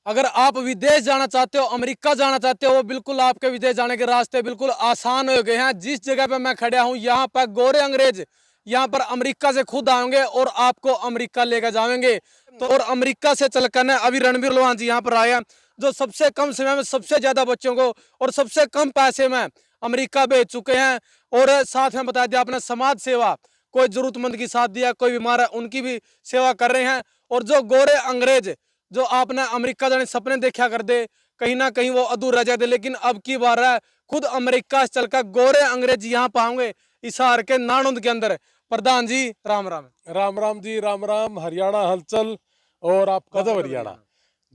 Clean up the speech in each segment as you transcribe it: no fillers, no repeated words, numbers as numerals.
अगर आप विदेश जाना चाहते हो, अमेरिका जाना चाहते हो, वो बिल्कुल आपके विदेश जाने के रास्ते बिल्कुल आसान हो गए हैं। जिस जगह पे मैं खड़ा हूँ यहाँ पर गोरे अंग्रेज यहाँ पर अमेरिका से खुद आएंगे और आपको अमेरिका लेकर जाएंगे। तो और अमेरिका से चलकर ना अभी रणवीर लोहान जी यहाँ पर आए हैं, जो सबसे कम समय में सबसे ज्यादा बच्चों को और सबसे कम पैसे में अमेरिका भेज चुके हैं। और साथ में बता दिया आपने समाज सेवा, कोई जरूरतमंद की साथ दिया, कोई बीमार है उनकी भी सेवा कर रहे हैं। और जो गोरे अंग्रेज जो आपने अमेरिका जाने सपने देखा कर दे, कहीं ना कहीं वो अधूरा रह जाते, लेकिन अब की बार है खुद अमेरिका से चलकर गोरे अंग्रेज यहाँ पाओगे हिसार के नानोद के अंदर। प्रधान जी राम राम। राम राम जी, राम राम। हरियाणा हलचल और आप कदम हरियाणा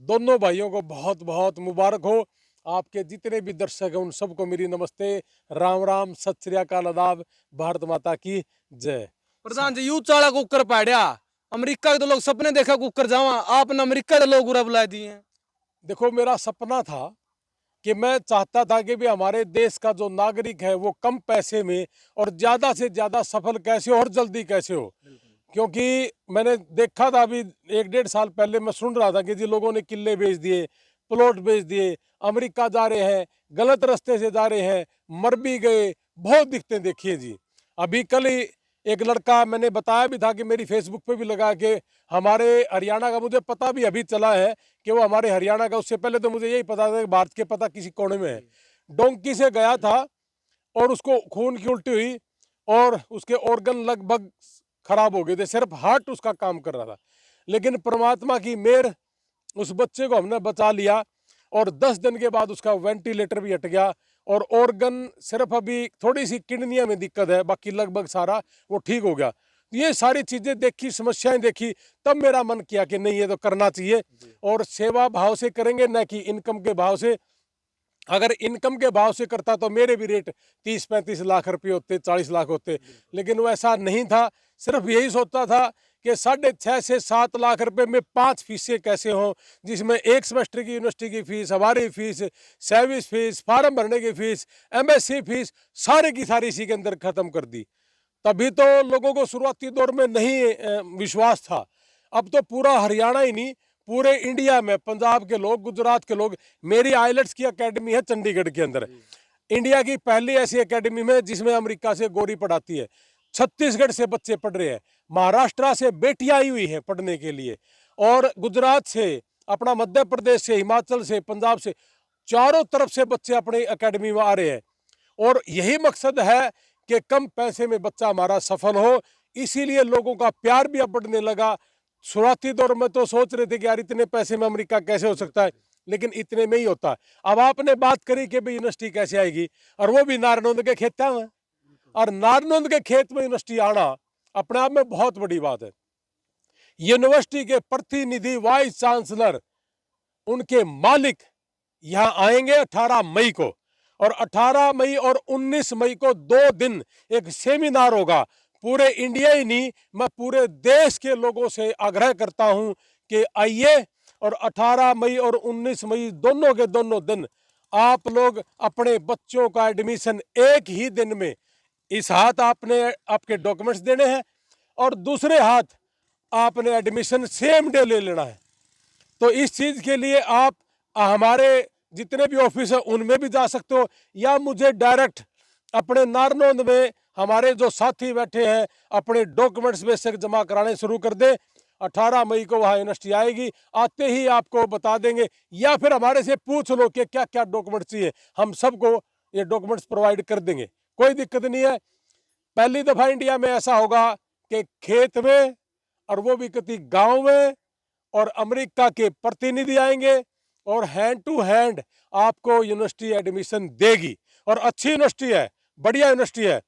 दोनों भाइयों को बहुत बहुत मुबारक हो। आपके जितने भी दर्शक हैं उन सबको मेरी नमस्ते, राम राम, सत श्री अकाल, आदाब, भारत माता की जय। प्रधान जी यू चाला कुकर पाड़ा अमेरिका के तो लोग सपने देखा कुकर जावा, आपने अमेरिका के लोग बुला दिए हैं। देखो, मेरा सपना था कि मैं चाहता था कि भी हमारे देश का जो नागरिक है वो कम पैसे में और ज्यादा से ज्यादा सफल कैसे हो और जल्दी कैसे हो। क्योंकि मैंने देखा था अभी 1-1.5 साल पहले मैं सुन रहा था कि जी लोगों ने किले बेच दिए, प्लॉट बेच दिए, अमेरिका जा रहे हैं, गलत रास्ते से जा रहे हैं, मर भी गए, बहुत दिक्कतें देखी है जी। अभी कल ही एक लड़का, मैंने बताया भी था कि मेरी फेसबुक पे भी लगा के हमारे हरियाणा का, मुझे पता भी अभी चला है कि वो हमारे हरियाणा का, उससे पहले तो मुझे यही पता था कि भारत के पता किसी कोने में है। डोंकी से गया था और उसको खून की उल्टी हुई और उसके ऑर्गन लगभग खराब हो गए थे, सिर्फ हार्ट उसका काम कर रहा था। लेकिन परमात्मा की मेहर, उस बच्चे को हमने बचा लिया और 10 दिन के बाद उसका वेंटिलेटर भी हट गया और ऑर्गन सिर्फ अभी थोड़ी सी किडनियों में दिक्कत है, बाकी लगभग सारा वो ठीक हो गया। ये सारी चीजें देखी, समस्याएं देखी, तब मेरा मन किया कि नहीं, ये तो करना चाहिए और सेवा भाव से करेंगे, न कि इनकम के भाव से। अगर इनकम के भाव से करता तो मेरे भी रेट 30-35 लाख रुपए होते, 40 लाख होते, लेकिन वो ऐसा नहीं था। सिर्फ यही सोचता था कि 6.5 से 7 लाख रुपए में 5 फीसें कैसे हों, जिसमें एक सेमेस्टर की यूनिवर्सिटी की फीस, हमारी फीस, सर्विस फीस, फार्म भरने की फीस, एमएससी फीस, सारे की सारी इसी के अंदर खत्म कर दी। तभी तो लोगों को शुरुआती दौर में नहीं विश्वास था। अब तो पूरा हरियाणा ही नहीं, पूरे इंडिया में पंजाब के लोग, गुजरात के लोग, मेरी आइलेट्स की एकेडमी है चंडीगढ़ के अंदर, इंडिया की पहली ऐसी एकेडमी में जिसमें अमेरिका से गोरी पढ़ाती है। छत्तीसगढ़ से बच्चे पढ़ रहे हैं, महाराष्ट्र से बेटियां आई हुई हैं पढ़ने के लिए, और गुजरात से, अपना मध्य प्रदेश से, हिमाचल से, पंजाब से, चारों तरफ से बच्चे अपनी एकेडमी में आ रहे हैं। और यही मकसद है कि कम पैसे में बच्चा हमारा सफल हो, इसीलिए लोगों का प्यार भी अब बढ़ने लगा। शुरुआती दौर में तो सोच रहे थे कि यार इतने पैसे में अमेरिका कैसे हो सकता है, लेकिन इतने में ही होता है। अब आपने बात करी कि भाई यूनिवर्सिटी कैसे आएगी, और वो भी नारनौंद के खेत में, और नारनौंद के खेत में यूनिवर्सिटी आना अपने आप में बहुत बड़ी बात है। यूनिवर्सिटी के प्रतिनिधि, वाइस चांसलर, उनके मालिक यहाँ आएंगे 18 मई को, और 18 मई और 19 मई को 2 दिन एक सेमिनार होगा। पूरे इंडिया ही नहीं, मैं पूरे देश के लोगों से आग्रह करता हूं कि आइए, और 18 मई और 19 मई दोनों के दोनों दिन आप लोग अपने बच्चों का एडमिशन एक ही दिन में, इस हाथ आपने आपके डॉक्यूमेंट्स देने हैं और दूसरे हाथ आपने एडमिशन सेम डे ले लेना है। तो इस चीज के लिए आप हमारे जितने भी ऑफिस है उनमें भी जा सकते हो, या मुझे डायरेक्ट अपने नारनौंद में हमारे जो साथी बैठे हैं अपने डॉक्यूमेंट्स बेशक जमा कराने शुरू कर दे। 18 मई को वहाँ यूनिवर्सिटी आएगी, आते ही आपको बता देंगे, या फिर हमारे से पूछ लो कि क्या क्या डॉक्यूमेंट्स चाहिए, हम सबको ये डॉक्यूमेंट्स प्रोवाइड कर देंगे, कोई दिक्कत नहीं है। पहली दफा इंडिया में ऐसा होगा कि खेत में, और वो भी किसी गांव में, और अमेरिका के प्रतिनिधि आएंगे और हैंड टू हैंड आपको यूनिवर्सिटी एडमिशन देगी। और अच्छी यूनिवर्सिटी है, बढ़िया यूनिवर्सिटी है।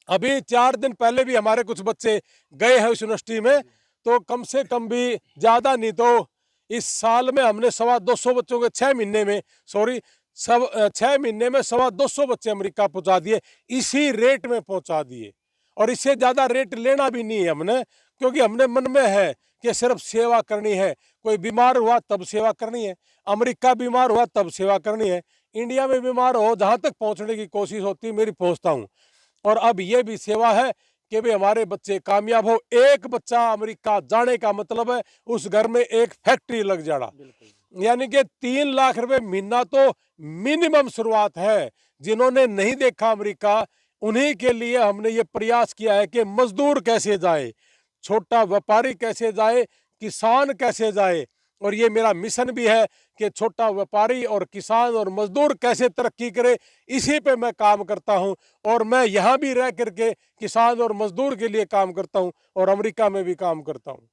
अभी 4 दिन पहले भी हमारे कुछ बच्चे गए हैं उस यूनिवर्सिटी में, तो कम से कम भी ज्यादा नहीं तो इस साल में हमने 225 बच्चों के 6 महीने में, 6 महीने में 225 बच्चे अमेरिका पहुंचा दिए, इसी रेट में पहुंचा दिए। और इससे ज्यादा रेट लेना भी नहीं है हमने, क्योंकि हमने मन में है कि सिर्फ सेवा करनी है। कोई बीमार हुआ तब सेवा करनी है, अमेरिका बीमार हुआ तब सेवा करनी है, इंडिया में बीमार हो जहां तक पहुंचने की कोशिश होती है मेरी, पहुंचता हूं। और अब ये भी सेवा है कि भाई हमारे बच्चे कामयाब हो। एक बच्चा अमेरिका जाने का मतलब है उस घर में एक फैक्ट्री लग जाना। यानी कि 3 लाख रुपए महीना तो मिनिमम शुरुआत है। जिन्होंने नहीं देखा अमेरिका, उन्हीं के लिए हमने ये प्रयास किया है कि मजदूर कैसे जाए, छोटा व्यापारी कैसे जाए, किसान कैसे जाए। और ये मेरा मिशन भी है कि छोटा व्यापारी और किसान और मजदूर कैसे तरक्की करे, इसी पे मैं काम करता हूँ। और मैं यहाँ भी रह करके किसान और मजदूर के लिए काम करता हूँ और अमेरिका में भी काम करता हूँ।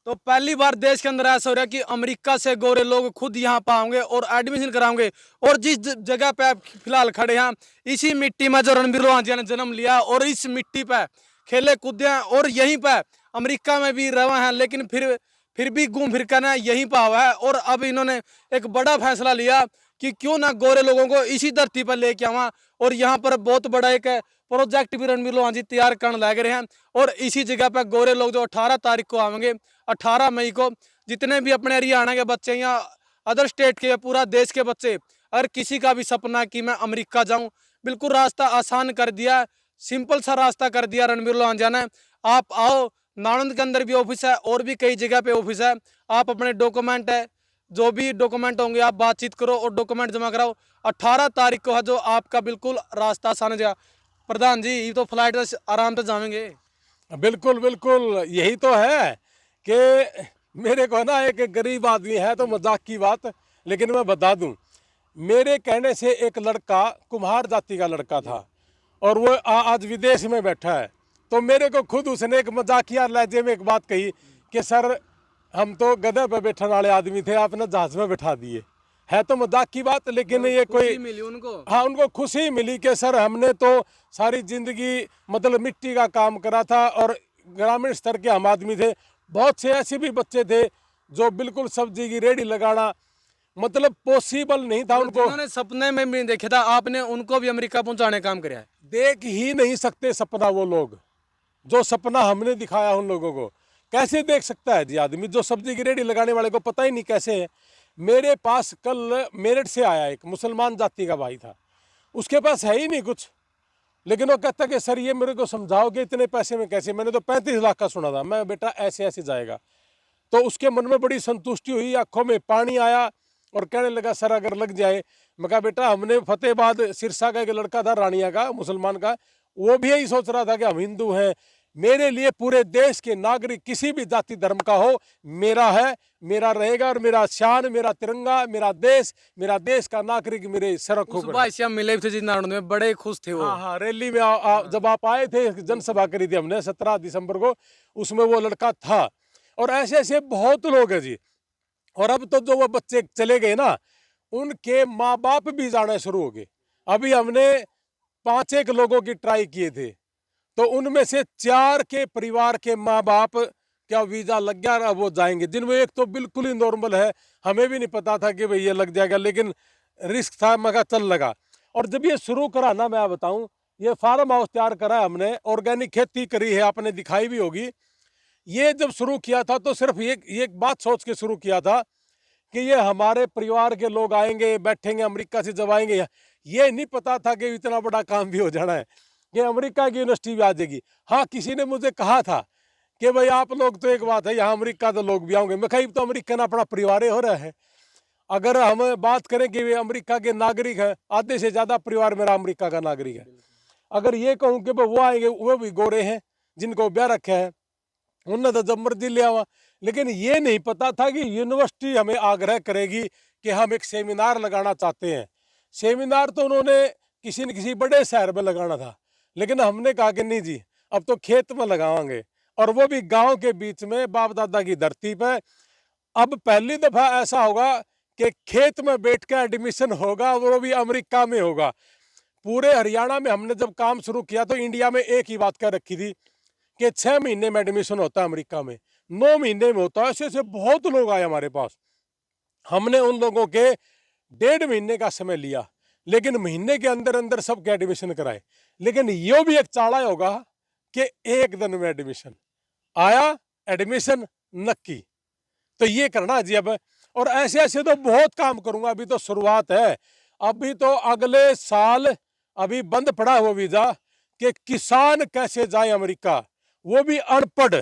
तो पहली बार देश के अंदर ऐसा हो रहा है कि अमेरिका से गोरे लोग खुद यहाँ पाओगे और एडमिशन कराओगे। और जिस जगह पे आप फिलहाल खड़े हैं, इसी मिट्टी में जो रणबीर लोहांजिया ने जन्म लिया और इस मिट्टी पे खेले कूदे हैं और यहीं पे अमेरिका में भी रहे हैं, लेकिन फिर भी घूम फिर कर यहीं पर हुआ है। और अब इन्होंने एक बड़ा फैसला लिया कि क्यों ना गोरे लोगों को इसी धरती पर लेके आवा। और यहाँ पर बहुत बड़ा एक प्रोजेक्ट भी रणबीर लोहांजी तैयार करने लग रहे हैं। और इसी जगह पर गोरे लोग जो 18 तारीख को आएंगे, 18 मई को, जितने भी अपने हरियाणा के बच्चे या अदर स्टेट के, पूरा देश के बच्चे, अगर किसी का भी सपना कि मैं अमेरिका जाऊं, बिल्कुल रास्ता आसान कर दिया, सिंपल सा रास्ता कर दिया रणबीर लोहांजिया ने। आप आओ, नालंद के अंदर भी ऑफिस है और भी कई जगह पे ऑफिस है। आप अपने डॉक्यूमेंट है, जो भी डॉक्यूमेंट होंगे आप बातचीत करो और डॉक्यूमेंट जमा कराओ। 18 तारीख को है जो आपका बिल्कुल रास्ता आसान हो जाएगा। प्रधान जी, ये तो फ्लाइट से आराम से जाएंगे। बिल्कुल बिल्कुल, यही तो है कि मेरे को ना, एक गरीब आदमी है तो मजाक की बात, लेकिन मैं बता दूं, मेरे कहने से एक लड़का कुम्हार जाति का लड़का था और वो आज विदेश में बैठा है। तो मेरे को खुद उसने एक मजाकिया लहजे में एक बात कही कि सर, हम तो गधे पे बैठने वाले आदमी थे, आपने जहाज में बैठा दिए। है तो मजाक की बात, लेकिन ये कोई मिली उनको। हाँ, उनको खुशी मिली कि सर हमने तो सारी जिंदगी मतलब मिट्टी का काम करा था और ग्रामीण स्तर के हम आदमी थे। बहुत से ऐसे भी बच्चे थे जो बिल्कुल सब्जी की रेहड़ी लगाना मतलब पॉसिबल नहीं था उनको। उन्होंने सपने में भी नहीं देखा था, आपने उनको भी अमेरिका पहुंचाने का काम किया है। देख ही नहीं सकते सपना वो लोग, जो सपना हमने दिखाया उन लोगों को कैसे देख सकता है जी आदमी। जो सब्जी की रेहड़ी लगाने वाले को पता ही नहीं कैसे है। मेरे पास कल मेरठ से आया एक मुसलमान जाति का भाई था, उसके पास है ही नहीं कुछ, लेकिन वो कहता कि सर ये मेरे को समझाओ कि इतने पैसे में कैसे। मैंने तो 35 लाख का सुना था। मैं बेटा ऐसे ऐसे जाएगा। तो उसके मन में बड़ी संतुष्टि हुई, आंखों में पानी आया और कहने लगा सर अगर लग जाए। मैं कहा बेटा, हमने फतेहाबाद सिरसा का एक लड़का था रानिया का, मुसलमान का, वो भी यही सोच रहा था कि हम हिंदू हैं। मेरे लिए पूरे देश के नागरिक किसी भी जाति धर्म का हो मेरा है, मेरा रहेगा। और मेरा शान, मेरा तिरंगा, मेरा देश का नागरिक मेरे सड़क उस भाई से हम मिले थे जी नालंद में, बड़े खुश थे वो। हाँ हाँ, रैली में जब आप आए थे, जनसभा करी थी हमने 17 दिसंबर को, उसमें वो लड़का था। और ऐसे ऐसे बहुत लोग हैं जी। और अब तो जो वो बच्चे चले गए ना, उनके माँ बाप भी जाना शुरू हो गए। अभी हमने 5 लोगों की ट्राई किए थे, तो उनमें से 4 के परिवार के माँ बाप क्या वीजा लग गया, अब वो जाएंगे। जिनमें एक तो बिल्कुल ही नॉर्मल है, हमें भी नहीं पता था कि भाई ये लग जाएगा, लेकिन रिस्क था, मगर चल लगा। और जब ये शुरू करा ना, मैं बताऊं, ये फार्म हाउस तैयार करा है हमने, ऑर्गेनिक खेती करी है, आपने दिखाई भी होगी। ये जब शुरू किया था तो सिर्फ एक बात सोच के शुरू किया था कि ये हमारे परिवार के लोग आएंगे, बैठेंगे, अमेरिका से जब आएंगे। ये नहीं पता था कि इतना बड़ा काम भी हो जाना है कि अमेरिका की यूनिवर्सिटी भी आ जाएगी। हाँ, किसी ने मुझे कहा था कि भाई आप लोग तो एक बात है, यहाँ अमेरिका तो लोग भी आएंगे। मैं कहीं तो अमेरिकन अपना परिवार हो रहा है। अगर हम बात करें कि वे अमेरिका के नागरिक हैं, आधे से ज़्यादा परिवार मेरा अमेरिका का नागरिक है। अगर ये कहूँ कि वो आएंगे, वो भी गोरे हैं जिनको ब्याह रखे हैं, उन्होंने तो जब मर्जी ले आवा। लेकिन ये नहीं पता था कि यूनिवर्सिटी हमें आग्रह करेगी कि हम एक सेमिनार लगाना चाहते हैं। सेमिनार तो उन्होंने किसी न किसी बड़े शहर में लगाना था, लेकिन हमने कहा कि नहीं जी, अब तो खेत में लगावांगे, और वो भी गांव के बीच में, बाप दादा की धरती पे। अब पहली दफा ऐसा होगा कि खेत में बैठ के एडमिशन होगा, वो भी अमेरिका में होगा। पूरे हरियाणा में हमने जब काम शुरू किया तो इंडिया में एक ही बात कह रखी थी कि 6 महीने में एडमिशन होता है, अमेरिका में 9 महीने में होता है। ऐसे ऐसे बहुत लोग आए हमारे पास। हमने उन लोगों के 1.5 महीने का समय लिया, लेकिन महीने के अंदर अंदर सबके एडमिशन कराए। लेकिन ये भी एक चाड़ा होगा कि एक दिन में एडमिशन आया, एडमिशन नक्की। तो ये करना जी अब। और ऐसे ऐसे तो बहुत काम करूंगा, अभी तो शुरुआत है। अभी तो अगले साल अभी बंद पड़ा हुआ वीजा कि किसान कैसे जाए अमेरिका, वो भी अनपढ़,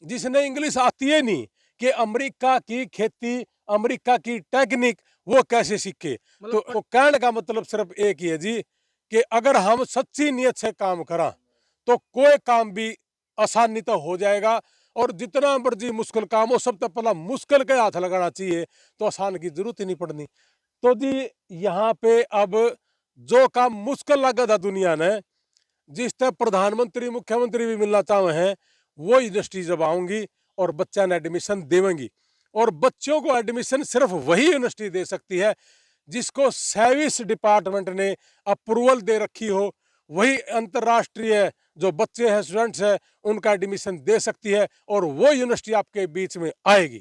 जिसने इंग्लिश आती है नहीं, कि अमेरिका की खेती अमेरिका की टेक्निक वो कैसे सीखे। मतलब तो कहने का मतलब सिर्फ एक ही है जी कि अगर हम सच्ची नीयत से काम करा तो कोई काम भी आसानी तो हो जाएगा। और जितना मर्जी मुश्किल काम हो, सबसे पहला मुश्किल के हाथ लगाना चाहिए, तो आसान की जरूरत ही नहीं पड़नी। तो जी यहाँ पे अब जो काम मुश्किल लगा था दुनिया ने, जिस तरह प्रधानमंत्री मुख्यमंत्री भी मिलना चाहे हैं, वो यूनिवर्सिटी जब आऊंगी और बच्चा ने एडमिशन देवेंगी। और बच्चों को एडमिशन सिर्फ वही यूनिवर्सिटी दे सकती है जिसको सर्विस डिपार्टमेंट ने अप्रूवल दे रखी हो। वही अंतर्राष्ट्रीय जो बच्चे हैं, स्टूडेंट्स हैं, उनका एडमिशन दे सकती है और वो यूनिवर्सिटी आपके बीच में आएगी।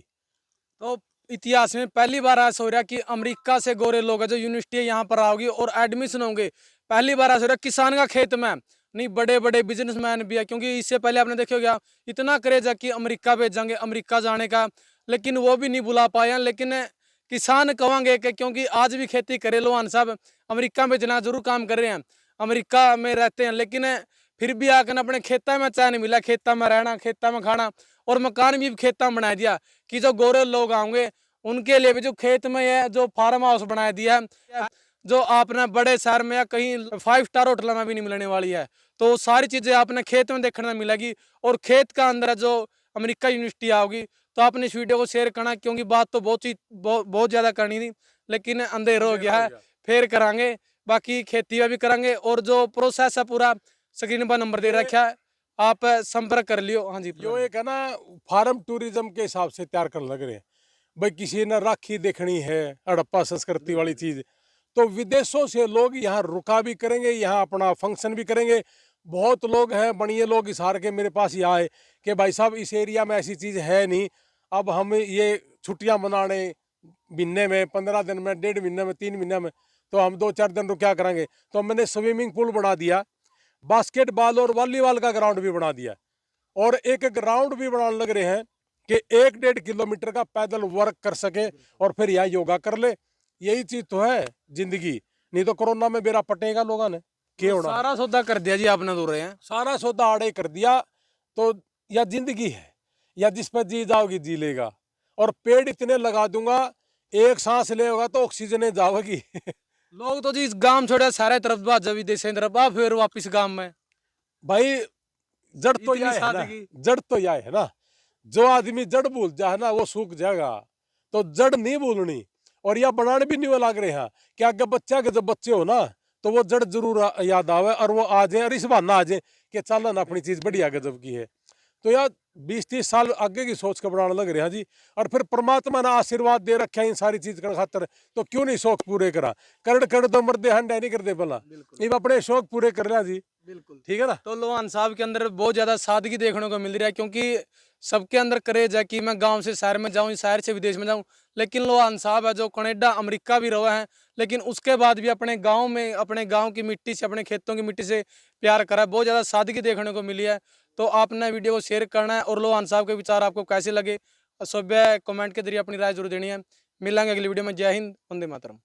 तो इतिहास में पहली बार ऐसा हो रहा कि अमेरिका से गोरे लोग हैं जो यूनिवर्सिटी यहाँ पर आओगी और एडमिशन होंगे। पहली बार ऐसा हो रहा किसान का खेत में नहीं, बड़े बड़े बिजनेसमैन भी है, क्योंकि इससे पहले आपने देखा होगा इतना क्रेज है कि अमेरिका भेजेंगे, अमेरिका जाने का, लेकिन वो भी नहीं बुला पाए हैं। लेकिन किसान कहेंगे कि क्योंकि आज भी खेती करे लोहान साहब, अमेरिका में जना जरूर काम कर रहे हैं, अमेरिका में रहते हैं, लेकिन फिर भी आकर अपने खेता में चैन मिला, खेता में रहना, खेता में खाना, और मकान भी खेता में बना दिया कि जो गोरे लोग आएंगे उनके लिए भी जो खेत में है जो फार्म हाउस बना दिया है, जो आपने बड़े शहर में या कहीं 5 स्टार होटल में भी नहीं मिलने वाली है। तो सारी चीजें आपने खेत में देखने में मिलेगी। और खेत का अंदर जो अमेरिका यूनिवर्सिटी आओगी, तो आपने इस वीडियो को शेयर करना, क्योंकि बात तो बहुत ज्यादा करनी थी, लेकिन अंधेर हो गया है, फिर करांगे। बाकी खेती भी करांगे और जो प्रोसेस है पूरा स्क्रीन पर नंबर दे रखा है, आप संपर्क कर लियो। हाँ जी, जो एक है ना फार्म टूरिज्म के हिसाब से तैयार करने लग रहे हैं भाई। किसी ने राखी देखनी है, हड़प्पा संस्कृति वाली चीज, तो विदेशों से लोग यहाँ रुका भी करेंगे, यहाँ अपना फंक्शन भी करेंगे। बहुत लोग हैं बनिए लोग इशार के मेरे पास यहाँ आए कि भाई साहब इस एरिया में ऐसी चीज है नहीं, अब हम ये छुट्टियां मनाने महीने में, 15 दिन में, 1.5 महीने में, 3 महीने में, तो हम 2-4 दिन रुक क्या करेंगे। तो मैंने स्विमिंग पूल बना दिया, बास्केटबॉल और वॉलीबॉल का ग्राउंड भी बना दिया, और एक ग्राउंड भी बनाने लग रहे हैं कि 1-1.5 किलोमीटर का पैदल वर्क कर सके और फिर यहाँ योगा कर ले। यही चीज तो है जिंदगी, नहीं तो कोरोना में बेरा पटेगा लोगों ने क्या होना। सारा सौदा कर दिया जी आपने, तो रहे हैं सारा सौदा आड़े कर दिया। तो या जिंदगी है या जिस पर जी जाओगी जी लेगा। और पेड़ इतने लगा दूंगा, एक सांस लेगा तो ऑक्सीजन जाओगी। लोग तो जी गांव छोड़े सारे तरफ बात, जब विदेश तरफ आ फिर वापिस गांव में। भाई जड़ तो इतनी यह है ना, सादगी। जड़ तो यह है ना, जो आदमी जड़ भूल जाए ना वो सूख जाएगा। तो जड़ नहीं भूलनी। और यह बनाने भी नहीं लग रहे हैं कि आगे बच्चा के जब बच्चे हो ना तो वो जड़ जरूर याद आवे और वो आ जाए और इस बहाना आ जाए कि चलन अपनी चीज बढ़िया गजब की है। तो यार 20-30 साल आगे की सोच के बनाने लग रहे हैं जी। और फिर परमात्मा ने आशीर्वाद दे रखा है इन सारी चीज का खातर, तो क्यों नहीं शौक पूरे करा। कर दो मर्दे हंडे नहीं करते भला, ये अपने शौक पूरे कर रहा जी। बिल्कुल ठीक है ना। तो लोहान साहब के अंदर बहुत ज्यादा सादगी देखने को मिल रही है, क्योंकि सबके अंदर क्रेज है कि मैं गांव से शहर में जाऊं, शहर से विदेश में जाऊं। लेकिन लोहान साहब है जो कनाडा अमेरिका भी रहे हैं, लेकिन उसके बाद भी अपने गांव में, अपने गांव की मिट्टी से, अपने खेतों की मिट्टी से प्यार करा है। बहुत ज्यादा सादगी देखने को मिली है। तो आपने वीडियो को शेयर करना है, और लोहान साहब के विचार आपको कैसे लगे सभ्य कमेंट के जरिए अपनी राय जरूर देनी है। मिलेंगे अगली वीडियो में। जय हिंद, वंदे मातरम।